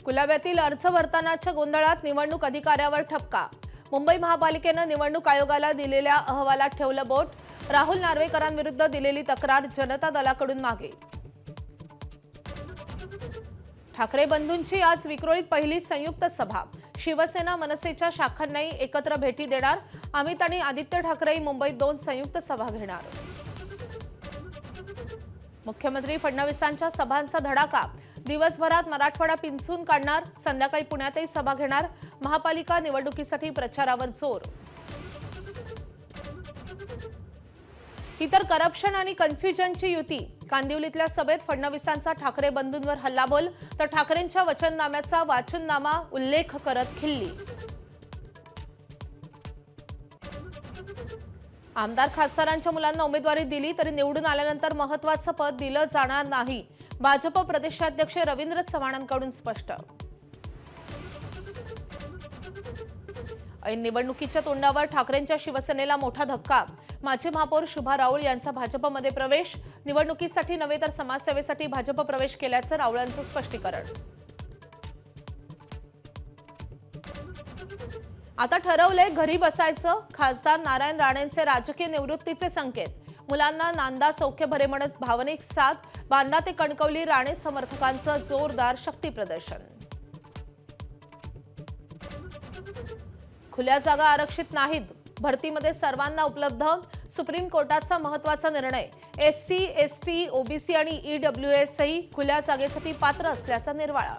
कुलाब्यातील अर्ज भरतानाच्या गोंधळात निवडणूक अधिकाऱ्यावर ठपका। मुंबई महापालिकेने निवडणूक आयोगाला दिलेल्या अहवालात ठेवलं बोट। राहुल नार्वेकरांविरुद्ध दिलेली तक्रार जनता दलाकडून मागे। ठाकरे बंधूंची आज विक्रोळीत पहिली संयुक्त सभा। शिवसेना मनसेच्या शाखांनाही एकत्र भेटी देणार। अमित आणि आदित्य ठाकरे मुंबईत 2 संयुक्त सभा घेणार। मुख्यमंत्री फडणवीसांच्या सभांचा धडाका। दिवसभरात मराठवाडा पिंचून काढणार। संध्याकाळी पुण्यातही सभा घेणार। महापालिका निवडणुकीसाठी प्रचारावर जोर। इतर करप्शन आणि कन्फ्युजनची युती। कांदिवलीतल्या सभेत फडणवीसांचा ठाकरे बंधूंवर हल्लाबोल, तर ठाकरेंच्या वचननाम्याचा वाचननामा उल्लेख करत खिल्ली। आमदार खासदारांच्या मुलांना उमेदवारी दिली तरी निवडून आल्यानंतर महत्त्वाचं पद दिलं जाणार नाही। भाजप प्रदेशाध्यक्ष रवींद्र चव्हाणांकडून स्पष्ट। ऐन निवडणुकीच्या तोंडावर ठाकरेंच्या शिवसेनेला मोठा धक्का। माजी महापौर शुभा राऊळ यांचा भाजपमध्ये प्रवेश। निवडणुकीसाठी नव्हे तर समाजसेवेसाठी भाजप प्रवेश केल्याचं राऊळांचं स्पष्टीकरण। आता ठरवलंय घरी बसायचं। खासदार नारायण राणेंचे राजकीय निवृत्तीचे संकेत। मुलांना नांदा सौख्य भरे म्हणत भावनिक साथ। बांदा ते कणकवली राणे समर्थकांचं जोरदार शक्ती प्रदर्शन। खुल्या जागा आरक्षित नाहीत, भरतीमध्ये सर्वांना उपलब्ध। सुप्रीम कोर्टाचा महत्त्वाचा निर्णय। SC, ST, OBC आणि EWS ही खुल्या जागेसाठी पात्र असल्याचा निर्वाळा।